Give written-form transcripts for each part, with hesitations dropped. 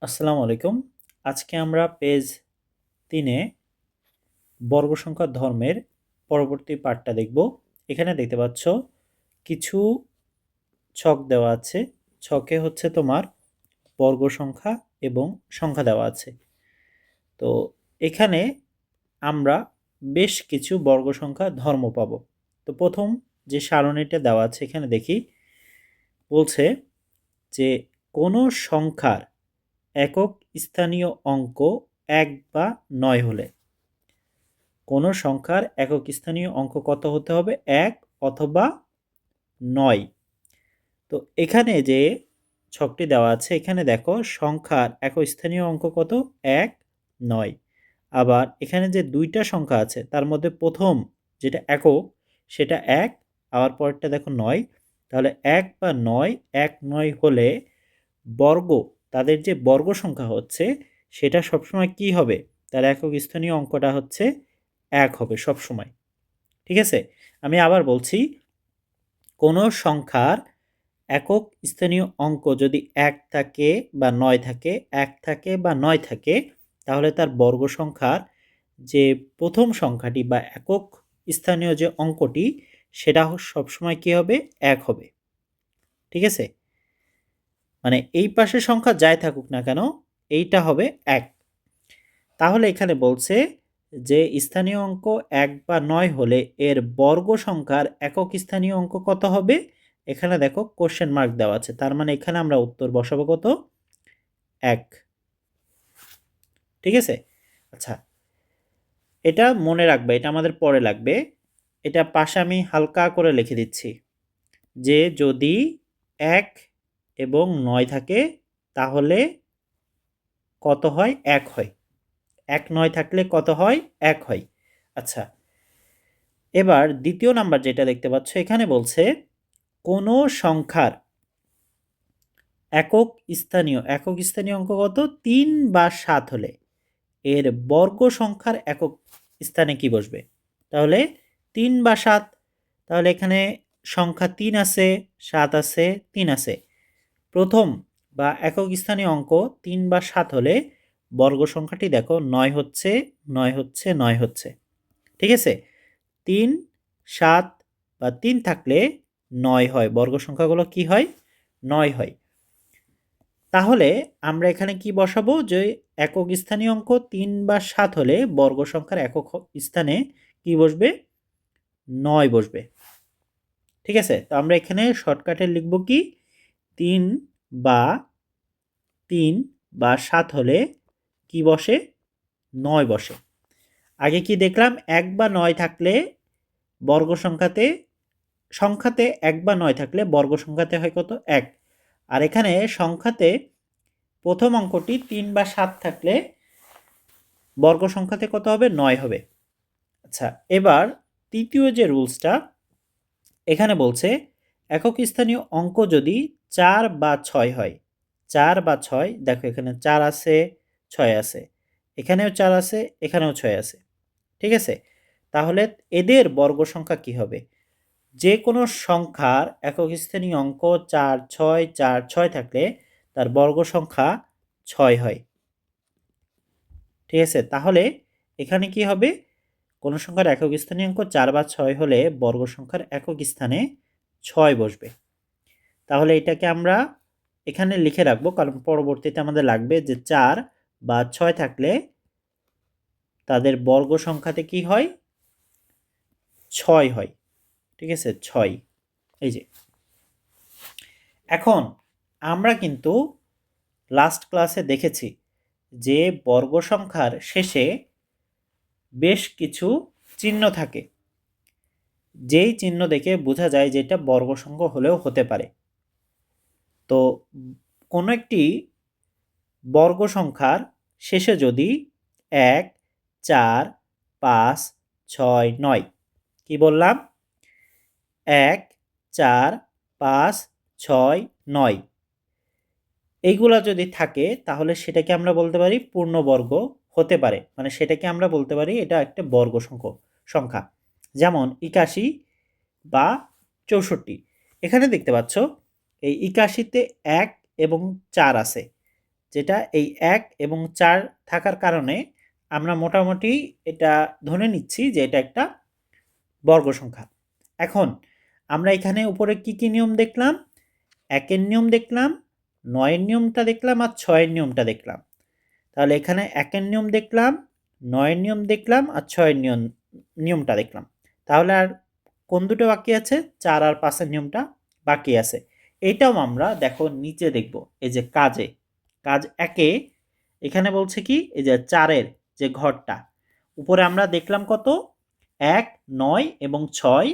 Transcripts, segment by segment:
আসসালামু আলাইকুম। আজকে আমরা পেজ ৩ এ বর্গ সংখ্যার ধর্মের পরবর্তী পার্টটা দেখব। এখানে দেখতে পাচ্ছ কিছু ছক দেওয়া আছে। ছকে হচ্ছে তোমার বর্গ সংখ্যা এবং সংখ্যা দেওয়া আছে। তো এখানে আমরা বেশ কিছু বর্গ সংখ্যা ধর্ম পাবো। তো প্রথম যে সারণীটা দেওয়া আছে এখানে দেখি, বলছে যে কোনো সংখ্যার একক স্থানীয় অঙ্ক ১ বা ৯ হলে কোনো সংখ্যার একক স্থানীয় অঙ্ক কত হতে হবে? ১ অথবা ৯। তো এখানে যে ছকটি দেওয়া আছে এখানে দেখো সংখ্যার একক স্থানীয় অঙ্ক কত? ১, ৯। আবার এখানে যে দুইটা সংখ্যা আছে তার মধ্যে প্রথম যেটা একক সেটা ১, আবার পরেরটা দেখো ৯। তাহলে ১ বা ৯, ১, ৯ হলে বর্গ, তাদের যে বর্গ সংখ্যা হচ্ছে সেটা সবসময় কি হবে? তার একক স্থানীয় অঙ্কটা হচ্ছে ১ হবে সবসময়। ঠিক আছে? আমি আবার বলছি, কোনো সংখ্যার একক স্থানীয় অঙ্ক যদি ১ থাকে বা ৯ থাকে, ১ থাকে বা ৯ থাকে, তাহলে তার বর্গ সংখ্যার যে প্রথম সংখ্যাটি বা একক স্থানীয় যে অঙ্কটি সেটা সবসময় কি হবে? ১ হবে। ঠিক আছে? মানে এই পাশের সংখ্যা যাই থাকুক না কেন এইটা হবে ১। তাহলে এখানে বলছে যে স্থানীয় অঙ্ক ১ বা ৯ হলে এর বর্গ সংখ্যার একক স্থানীয় অঙ্ক কত হবে? এখানে দেখো কোশ্চেন মার্ক দেওয়া আছে, তার মানে এখানে আমরা উত্তর বসাবো কত? ১। ঠিক আছে? আচ্ছা, এটা মনে রাখবে, এটা আমাদের পরে লাগবে। এটা পাশে আমি হালকা করে লিখে দিচ্ছি যে যদি ১ এবং ৯ থাকে তাহলে কত হয়? ১ হয়। ১, ৯ থাকলে কত হয়? ১ হয়। আচ্ছা, এবার দ্বিতীয় নাম্বার যেটা দেখতে পাচ্ছ এখানে বলছে কোনো সংখ্যার একক স্থানীয় অঙ্ক কত? ৩ বা ৭ হলে এর বর্গ সংখ্যার একক স্থানে কি বসবে? তাহলে ৩ বা ৭, তাহলে এখানে সংখ্যা ৩ আছে, ৭ আছে, ৩ আছে। প্রথম বা একক স্থানীয় অঙ্ক ৩ বা ৭ হলে বর্গ সংখ্যাটি দেখো ৯ হচ্ছে, ৯ হচ্ছে, 9 হচ্ছে। ঠিক আছে? ৩, ৭ বা ৩ থাকলে ৯ হয়। বর্গ সংখ্যাগুলো কি হয়? ৯ হয়। তাহলে আমরা এখানে কি বসাবো? যে একক স্থানীয় অঙ্ক ৩ বা ৭ হলে বর্গ সংখ্যার একক স্থানে কি বসবে? ৯ বসবে। ঠিক আছে? তো আমরা এখানে শর্টকাটে লিখব কি? ৩ বা ৩ বা ৭ হলে কি বসে? ৯ বসে। আগে কি দেখলাম? ১ বা ৯ থাকলে বর্গ সংখ্যাতে ১ বা ৯ থাকলে বর্গ সংখ্যাতে হয় কত? ১। আর এখানে সংখ্যাতে প্রথম অঙ্কটি ৩ বা ৭ থাকলে বর্গ সংখ্যাতে কত হবে? ৯ হবে। আচ্ছা, এবার তৃতীয় যে রুলসটা এখানে বলছে একক স্থানীয় অঙ্ক যদি ৪ বা ৬ হয়। ৪ বা ৬, দেখো এখানে ৪ আছে, ৬ আছে। এখানেও ৪ আছে, এখানেও ৬ আছে। ঠিক আছে? তাহলে এদের বর্গ সংখ্যা কি হবে? যে কোনো সংখ্যার একক স্থানীয় অঙ্ক ৪, ৬, ৪, ৬ থাকলে তার বর্গ সংখ্যা ৬ হয়। ঠিক আছে? তাহলে এখানে কি হবে? কোনো সংখ্যার একক স্থানীয় অঙ্ক ৪ বা ৬ হলে বর্গ সংখ্যার একক স্থানে ৬ বসবে। তাহলে এটাকে আমরা এখানে লিখে রাখবো, কারণ পরবর্তীতে আমাদের লাগবে যে ৪ বা ৬ থাকলে তাদের বর্গ সংখ্যাতে কি হয়? ৬ হয়। ঠিক আছে? ৬। এই যে এখন আমরা কিন্তু লাস্ট ক্লাসে দেখেছি যে বর্গ সংখ্যার শেষে বেশ কিছু চিহ্ন থাকে, যেই চিহ্ন দেখে বোঝা যায় যে এটা বর্গ সংখ্যা হলেও হতে পারে। তো কোনো একটি বর্গ সংখ্যার শেষে যদি ১, ৪, ৫, ৬, ৯, কি বললাম? ১, ৪, ৫, ৬, ৯ এইগুলা যদি থাকে তাহলে সেটাকে আমরা বলতে পারি পূর্ণবর্গ হতে পারে। মানে সেটাকে আমরা বলতে পারি এটা একটা বর্গ সংখ্যা। যেমন ৮১ বা ৬৪। এখানে দেখতে পাচ্ছ এই ৮১ তে ১ এবং ৪ আছে। যেটা এই 1 এবং 4 থাকার কারণে আমরা মোটামুটি এটা ধরে নিচ্ছি যে এটা একটা বর্গ সংখ্যা। এখন আমরা এখানে উপরে কি কি নিয়ম দেখলাম? 1 এর নিয়ম দেখলাম, 9 এর নিয়মটা দেখলাম আর 6 এর নিয়মটা দেখলাম। তাহলে এখানে 1 এর নিয়ম দেখলাম, 9 এর নিয়ম দেখলাম আর 6 এর নিয়মটা দেখলাম। তাহলে আর কোন দুটো বাকি আছে? 4 আর 5 এর নিয়মটা বাকি আছে। এইটাও আমরা দেখো নিচে দেখব, এই যে কাজ 1-এ এখানে বলছে কি, এই যে 4 এর যে ঘরটা উপরে আমরা দেখলাম কত? 1, 9 এবং 6।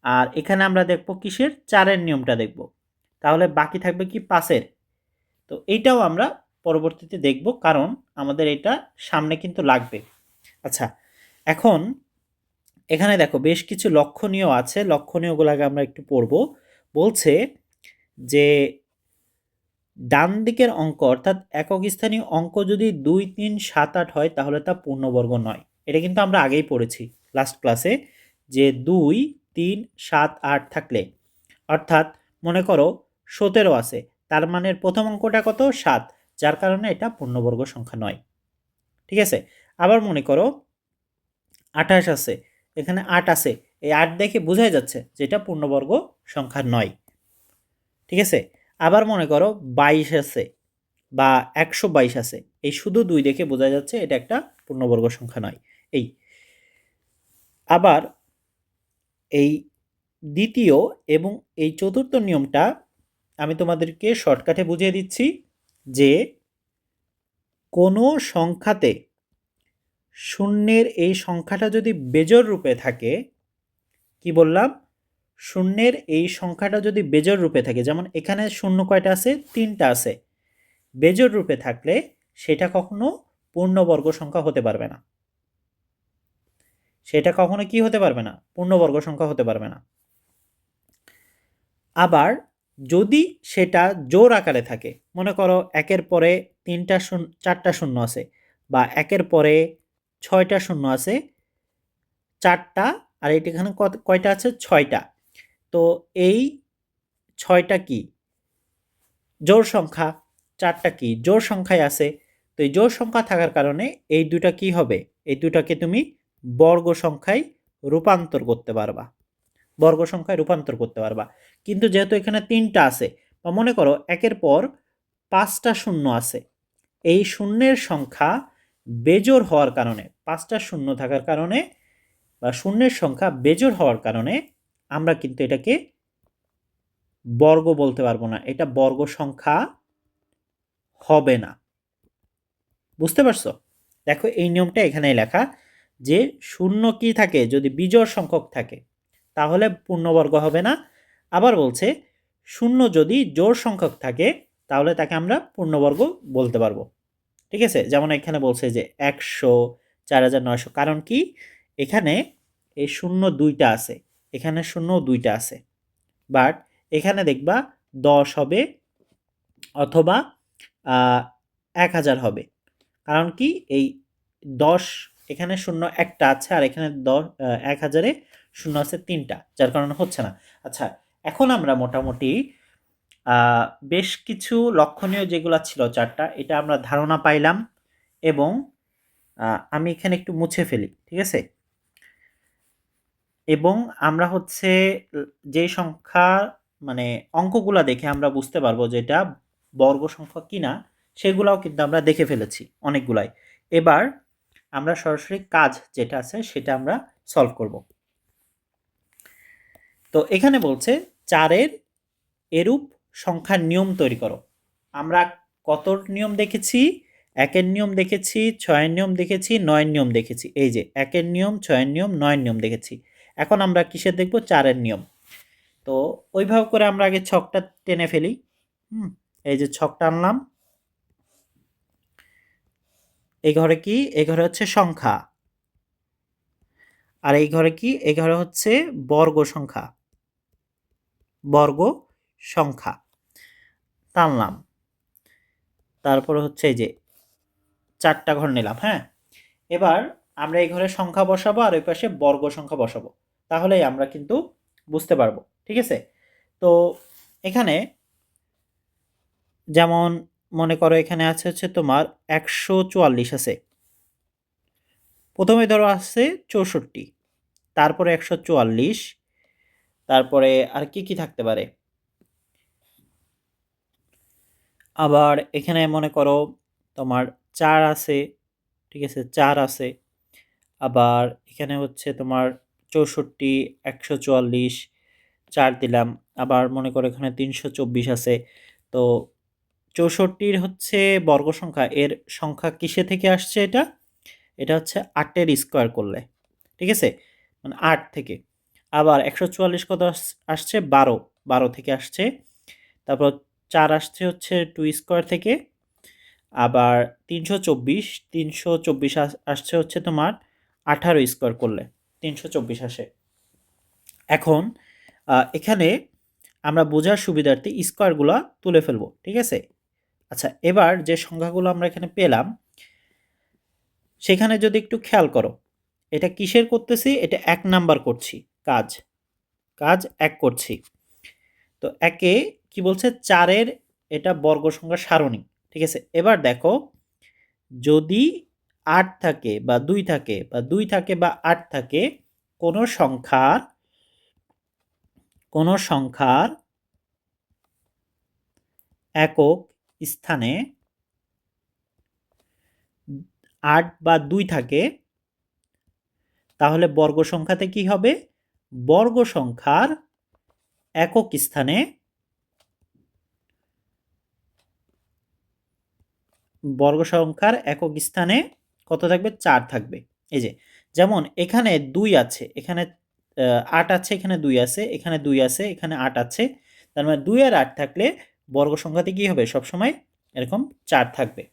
আর এখানে আমরা দেখব কিসের? 4 এর নিয়মটা দেখব। তাহলে বাকি থাকবে কি? 5 এর। তো এইটাও আমরা পরবর্তীতে দেখব, কারণ আমাদের এটা সামনে কিন্তু লাগবে। আচ্ছা, এখন এখানে দেখো বেশ কিছু লক্ষণীয় আছে, লক্ষণীয়গুলোকে আমরা একটু পড়ব। বলছে যে ডান দিকের অঙ্ক অর্থাৎ একক স্থানীয় অঙ্ক যদি 2, 3, 7, 8 হয় তাহলে তা পূর্ণবর্গ নয়। এটা কিন্তু আমরা আগেই পড়েছি লাস্ট ক্লাসে, যে 2, 3, 7, 8 থাকলে, অর্থাৎ মনে করো 17 আছে, তার মানে প্রথম অঙ্কটা কত? 7, যার কারণে এটা পূর্ণবর্গ সংখ্যা নয়। ঠিক আছে? আবার মনে করো 28 আছে, এখানে 8 আছে, এই 8 দেখে বোঝাই যাচ্ছে যে এটা পূর্ণবর্গ সংখ্যা নয়। ঠিক আছে? আবার মনে করো 22 আছে বা 122 আছে, এই শুধু 2 দেখে বোঝা যাচ্ছে এটা একটা পূর্ণবর্গ সংখ্যা নয়। এই আবার এই দ্বিতীয় এবং এই চতুর্থ নিয়মটা আমি তোমাদেরকে শর্টকাটে বুঝিয়ে দিচ্ছি, যে কোনো সংখ্যাতে শূন্যের এই সংখ্যাটা যদি বেজোড় রূপে থাকে, কি বললাম? শূন্যের এই সংখ্যাটা যদি বেজোড় রূপে থাকে, যেমন এখানে শূন্য কয়টা আছে? 3টা আছে। বেজোড় রূপে থাকলে সেটা কখনো পূর্ণবর্গ সংখ্যা হতে পারবে না। সেটা কখনো কি হতে পারবে না? পূর্ণবর্গ সংখ্যা হতে পারবে না। আবার যদি সেটা জোড় আকারে থাকে, মনে করো 1-এর পরে 4টা শূন্য আছে, বা 1-এর পরে 6টা শূন্য আছে, 4টা, আর এখানে কয়টা আছে? 6টা। তো এই 6টা কি? জোড় সংখ্যা। 4টা কি? জোড় সংখ্যায় আছে। তো এই জোড় সংখ্যা থাকার কারণে এই দুটা কি হবে? এই দুটাকে তুমি বর্গ সংখ্যায় রূপান্তর করতে পারবা। বর্গ সংখ্যায় রূপান্তর করতে পারবা। কিন্তু যেহেতু এখানে 3টা আছে, বা মনে করো 1-এর পর 5টা শূন্য আছে, এই শূন্যের সংখ্যা বেজোড় হওয়ার কারণে, 5টা শূন্য থাকার কারণে বা শূন্যের সংখ্যা বেজোড় হওয়ার কারণে আমরা কিন্তু এটাকে বর্গ বলতে পারবো না, এটা বর্গ সংখ্যা হবে না। বুঝতে পারছো? দেখো এই নিয়মটা এখানেই লেখা, যে শূন্য কি থাকে? যদি বিজোড় সংখ্যক থাকে তাহলে পূর্ণবর্গ হবে না। আবার বলছে শূন্য যদি জোড় সংখ্যক থাকে তাহলে তাকে আমরা পূর্ণবর্গ বলতে পারবো। ঠিক আছে? যেমন এখানে বলছে যে 100, 4900, কারণ কি? এখানে এই শূন্য 2টা আছে, এখানে শূন্য 2টা আছে, বাট এখানে দেখবা 10 হবে অথবা 1000 হবে। কারণ কি? এই 10, এখানে শূন্য একটা আছে, আর এখানে 1000-এ শূন্য আছে 3টা, যার কারণে হচ্ছে না। আচ্ছা, এখন আমরা মোটামুটি বেশ কিছু লক্ষণীয় যেগুলো ছিল 4টা, এটা আমরা ধারণা পাইলাম। এবং আমি এখানে একটু মুছে ফেলি, ঠিক আছে? এবং আমরা হচ্ছে যে সংখ্যা মানে অঙ্কগুলা দেখে আমরা বুঝতে পারবো যে এটা বর্গ সংখ্যা কিনা, সেগুলাও কিন্তু আমরা দেখে ফেলেছি অনেকগুলাই। এবার আমরা সরাসরি কাজ যেটা আছে সেটা আমরা সলভ করব। তো এখানে বলছে 4-এর এরূপ সংখ্যার নিয়ম তৈরি করো। আমরা কত নিয়ম দেখেছি? 1-এর নিয়ম দেখেছি, 6-এর নিয়ম দেখেছি, 9-এর নিয়ম দেখেছি। এই যে 1-এর নিয়ম, 6-এর নিয়ম, 9-এর নিয়ম দেখেছি। এখন আমরা কিসের দেখব? 4-এর নিয়ম। তো ওইভাবে করে আমরা আগে ছকটা টেনে ফেলি। এই যে ছকটা আনলাম, এই ঘরে কি? এই ঘরে হচ্ছে সংখ্যা, আর এই ঘরে কি? এই ঘরে হচ্ছে বর্গ সংখ্যা। বর্গ সংখ্যা টানলাম, তারপরে হচ্ছে এই যে 4টা ঘর নিলাম। হ্যাঁ, এবার আমরা এই ঘরে সংখ্যা বসাবো আর ওই পাশে বর্গ সংখ্যা বসাবো, তাহলেই আমরা কিন্তু বুঝতে পারবো। ঠিক আছে? তো এখানে যেমন মনে করো এখানে আছে হচ্ছে তোমার 144 আছে, প্রথমে ধরো আছে 64, তারপরে 144, তারপরে আর কি কি থাকতে পারে, আবার এখানে মনে করো তোমার 4 আছে, ঠিক আছে 4 আছে, আবার এখানে হচ্ছে তোমার 64, 144, 4 দিলাম, আবার মনে করো এখানে 324 আছে। তো 64 হচ্ছে বর্গ সংখ্যা, এর সংখ্যা কিসে থেকে আসছে, এটা এটা হচ্ছে 8-এর স্কোয়ার করলে, ঠিক আছে, মানে 8 থেকে। আবার 144 কত আসছে, 12, 12 থেকে আসছে। তারপর 4 আসছে হচ্ছে 2 স্কোয়ার থেকে। আবার 324, 324 আসছে হচ্ছে তোমার 18 স্কোয়ার করলে 324 আসে। এখন এখানে আমরা বোঝার সুবিধার্থে স্কোয়ারগুলো তুলে ফেলবো, ঠিক আছে। আচ্ছা, এবার যে সংখ্যাগুলো আমরা এখানে পেলাম সেখানে যদি একটু খেয়াল করো, এটা কিসের করতেছি, এটা 1 নাম্বার করছি, কাজ কাজ 1 করছি। তো একে কি বলছে, 4-এর এটা বর্গ সংখ্যা সারণী, ঠিক আছে। এবার দেখো, যদি 8 থাকে বা 2 থাকে বা 2 থাকে বা 8 থাকে, কোনো সংখ্যার একক স্থানে 8 বা 2 থাকে, তাহলে বর্গ সংখ্যাতে কি হবে, বর্গ সংখ্যার একক স্থানে কত থাকবে, 4 থাকবে। এই যে যেমন এখানে 2 আছে, এখানে 8 আছে, এখানে 2 আছে, এখানে 2 আছে, এখানে 8 আছে, তার মানে 2 আর 8 থাকলে বর্গ সংখ্যাতে কি হবে, সবসময় এরকম 4 থাকবে।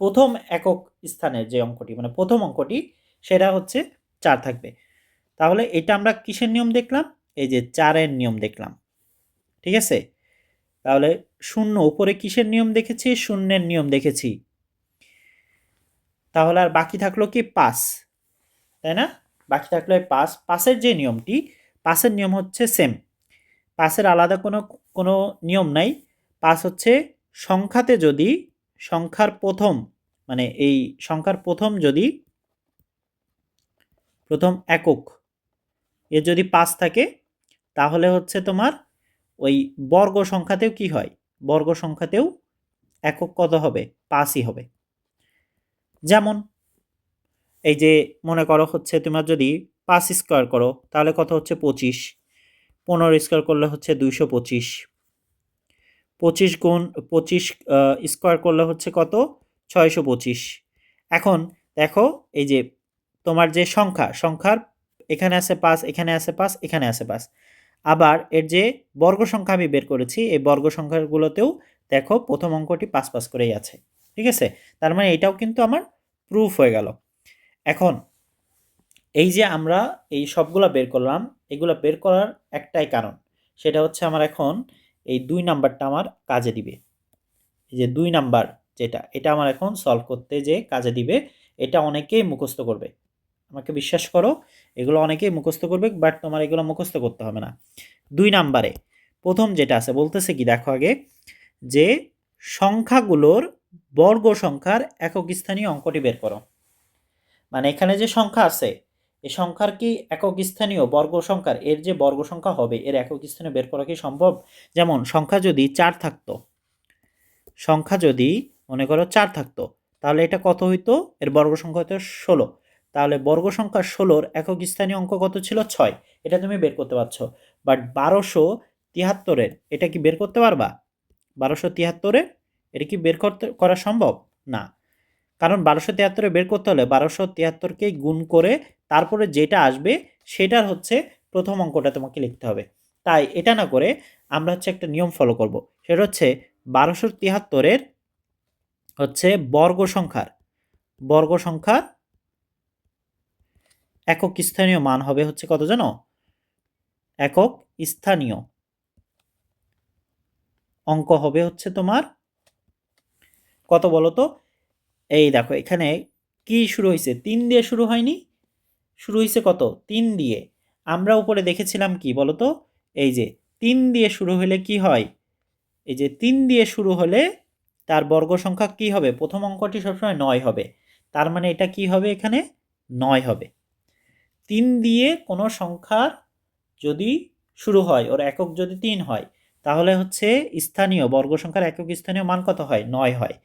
প্রথম একক স্থানের যে অঙ্কটি, মানে প্রথম অঙ্কটি, সেটা হচ্ছে 4 থাকবে। তাহলে এটা আমরা কিসের নিয়ম দেখলাম, এই যে 4-এর নিয়ম দেখলাম, ঠিক আছে। তাহলে শূন্য, উপরে কিসের নিয়ম দেখেছি, শূন্যের নিয়ম দেখেছি। তাহলে আর বাকি থাকলো কি, 5, তাই না, বাকি থাকলো 5। 5-এর যে নিয়মটি, 5-এর নিয়ম হচ্ছে সেম, 5-এর আলাদা কোনো কোনো নিয়ম নাই। 5 হচ্ছে সংখ্যাতে যদি সংখ্যার প্রথম, মানে এই সংখ্যার প্রথম যদি প্রথম একক এ যদি 5 থাকে, তাহলে হচ্ছে তোমার ওই বর্গ সংখ্যাতেও কি হয়, বর্গ সংখ্যাতেও একক কত হবে, 5ই হবে। যেমন এই যে মনে করো হচ্ছে তোমার যদি 5 স্কোয়ার করো তাহলে কত হচ্ছে, 25, 15 স্কোয়ার করলে হচ্ছে 225, 25 গুণ 25 স্কোয়ার করলে হচ্ছে কত, 625। এখন দেখো, এই যে তোমার যে সংখ্যার এখানে আছে 5, এখানে আছে 5, এখানে আছে 5, আবার এর যে বর্গ সংখ্যা আমি বের করেছি, এই বর্গ সংখ্যাগুলোতেও দেখো প্রথম অঙ্কটি 5 5 করেই আছে, ঠিক আছে। তার মানে এটাও কিন্তু আমার প্রুফ হয়ে গেল। এখন এই যে আমরা এই সবগুলা বের করলাম, এগুলা বের করার একটাই কারণ, সেটা হচ্ছে আমার এখন এই 2 নাম্বারটা আমার কাজে দিবে। এই যে 2 নাম্বার যেটা, এটা আমার এখন সলভ করতে যে কাজে দিবে। এটা অনেকেই মুখস্থ করবে, আমাকে বিশ্বাস করো, এগুলো অনেকেই মুখস্থ করবে, বাট তোমার এগুলো মুখস্থ করতে হবে না। 2 নাম্বারে প্রথম যেটা আছে বলতেছে কি, দেখো আগে যে সংখ্যাগুলোর বর্গ সংখ্যার একক স্থানীয় অঙ্কটি বের করো। মানে এখানে যে সংখ্যা আছে, এই সংখ্যার কি একক স্থানীয় বর্গ সংখ্যার এর যে বর্গ সংখ্যা হবে, এর একক স্থানীয় বের করা কি সম্ভব। যেমন সংখ্যা যদি 4 থাকতো, সংখ্যা যদি মনে করো 4 থাকতো, তাহলে এটা কত হইতো, এর বর্গ সংখ্যা হতো 16। তাহলে বর্গ সংখ্যা 16-র একক স্থানীয় অঙ্ক কত ছিল, 6। এটা তুমি বের করতে পারছো। বাট 1273-এর এটা কি বের করতে পারবা, 1273-এর এটা কি বের করা সম্ভব না। কারণ 1273-এ বের করতে হলে 1273-কে গুণ করে তারপরে যেটা আসবে সেটার হচ্ছে প্রথম অঙ্কটা তোমাকে লিখতে হবে। তাই এটা না করে আমরা হচ্ছে একটা নিয়ম ফলো করব, সেটা হচ্ছে 1273-এর হচ্ছে বর্গ সংখ্যার একক স্থানীয় মান হবে হচ্ছে কত জানো, একক স্থানীয় অঙ্ক হবে হচ্ছে তোমার কত বলো তো। এই দেখো এখানে কি শুরু হয়েছে, 3 দিয়ে শুরু হয়নি, শুরু হয়েছে কত, 3 দিয়ে। আমরা উপরে দেখেছিলাম কি বলতো, এই যে 3 দিয়ে শুরু হলে কি হয়, এই যে 3 দিয়ে শুরু হলে তার বর্গ সংখ্যা কি হবে? প্রথম অঙ্কটি সবসময় 9 হবে, তার মানে এটা কি হবে? এখানে 9 হবে। 3 দিয়ে কোনো সংখ্যার যদি শুরু হয়, ওর একক যদি 3 হয়, তাহলে হচ্ছে স্থানীয় বর্গ সংখ্যার একক স্থানীয় মান কত হয়? 9 হয়।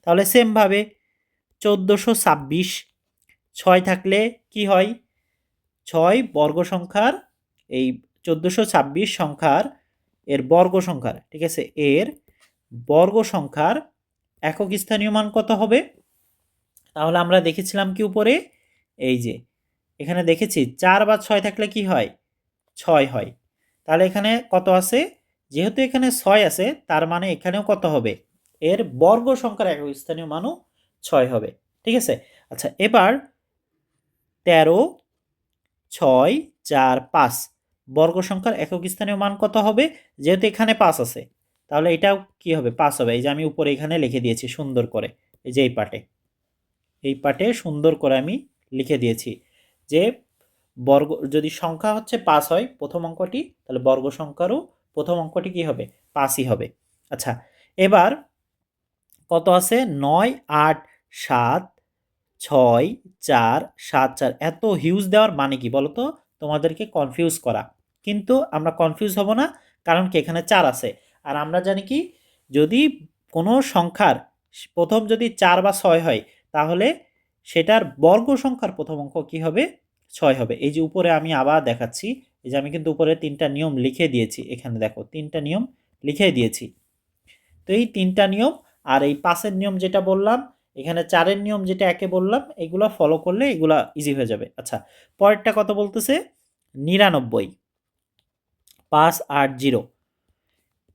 তাহলে সেমভাবে 1426, 6 থাকলে কি হয়? 6 বর্গ সংখ্যার এই 1426 সংখ্যার এর বর্গ সংখ্যার, ঠিক আছে, এর বর্গ সংখ্যার একক স্থানীয় মান কত হবে? তাহলে আমরা দেখেছিলাম কি উপরে, এই যে এখানে দেখেছি 4 বা 6 থাকলে কি হয়? 6 হয়। তাহলে এখানে কত আছে? যেহেতু এখানে 6 আছে, তার মানে এখানেও কত হবে? এর বর্গ সংখ্যার একক স্থানীয় মানও 6 হবে। ঠিক আছে। আচ্ছা, এবার 13, 6, 4, 5 বর্গ সংখ্যার একক স্থানীয় মান কত হবে? যেহেতু এখানে 5 আছে, তাহলে এটাও কি হবে? 5 হবে। এই যে আমি উপরে এখানে লিখে দিয়েছি সুন্দর করে, এই যে এই পাটে সুন্দর করে আমি লিখে দিয়েছি যে বর্গ যদি সংখ্যা হচ্ছে 5 হয় প্রথম অঙ্কটি, তাহলে বর্গ সংখ্যারও প্রথম অঙ্কটি কি হবে? 5ই হবে। আচ্ছা, এবার কত আছে? 9, 8, 7, 6, 4, 7, 4 এত হিউজ দেওয়ার মানে কি বলো তো? তোমাদেরকে কনফিউজ করা। কিন্তু আমরা কনফিউজ হব না, কারণ কি এখানে 4 আছে। আর আমরা জানি কি, যদি কোনো সংখ্যার প্রথম যদি 4 বা 6 হয়, তাহলে সেটার বর্গ সংখ্যার প্রথম অঙ্ক কি হবে? 6 হবে। এই যে উপরে আমি আবার দেখাচ্ছি, এই যে আমি কিন্তু উপরে 3টা নিয়ম লিখে দিয়েছি, এখানে দেখো 3টা নিয়ম লিখে দিয়েছি। তো এই 3টা নিয়ম আর এই 5-এর নিয়ম যেটা বললাম, এখানে 4-এর নিয়ম যেটা একে বললাম, এগুলো ফলো করলে এগুলা ইজি হয়ে যাবে। আচ্ছা, পরেরটা কত বলতেছে? 99, 580।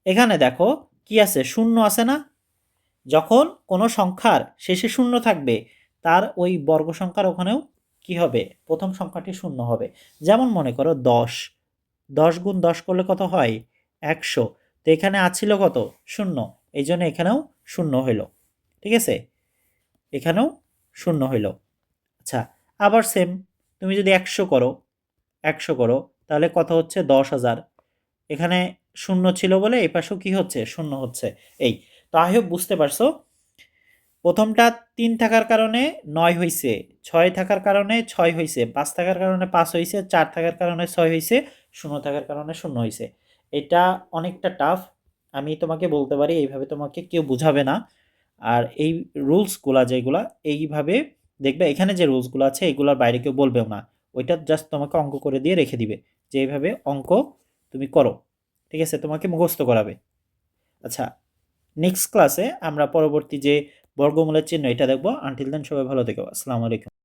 এখানে দেখো কি আছে? শূন্য আছে না? যখন কোনো সংখ্যার শেষে শূন্য থাকবে, তার ওই বর্গ সংখ্যার ওখানেও কি হবে? প্রথম সংখ্যাটি শূন্য হবে। যেমন মনে করো 10, 10 গুণ 10 করলে কত হয়? 100। তো এখানে আছিল কত? শূন্য, এই জন্য এখানেও শূন্য হইল। ঠিক আছে, এখানেও শূন্য হইল। আচ্ছা, আবার সেম, তুমি যদি 100 করো, তাহলে কত হচ্ছে? 10,000। এখানে শূন্য ছিল বলে এই পাশেও কি হচ্ছে? শূন্য হচ্ছে। এই তো আই হোপ বুঝতে পারছো। প্রথমটা 3 থাকার কারণে 9 হয়েছে, 6 থাকার কারণে 6 হয়েছে, 5 থাকার কারণে 5 হয়েছে, 4 থাকার কারণে 6 হয়েছে, 0 থাকার কারণে 0 হয়েছে। এটা অনেকটা টাফ, আমি তোমাকে বলতে পারি, এইভাবে তোমাকে কেউ বুঝাবে না। আর এই রুলসগুলা যেগুলা, এইভাবে দেখবে এখানে যে রুলসগুলো আছে এগুলোর বাইরে কেউ বলবেও না। ওইটা জাস্ট তোমাকে অঙ্ক করে দিয়ে রেখে দিবে যে এইভাবে অঙ্ক তুমি করো। ঠিক আছে, তোমাকে মুখস্থ করাবে। আচ্ছা, নেক্সট ক্লাসে আমরা পরবর্তী যে বর্গমূলের চিহ্ন এটা দেখবো। আনটিল দেন সবাই ভালো থেকো। আসসালামু আলাইকুম।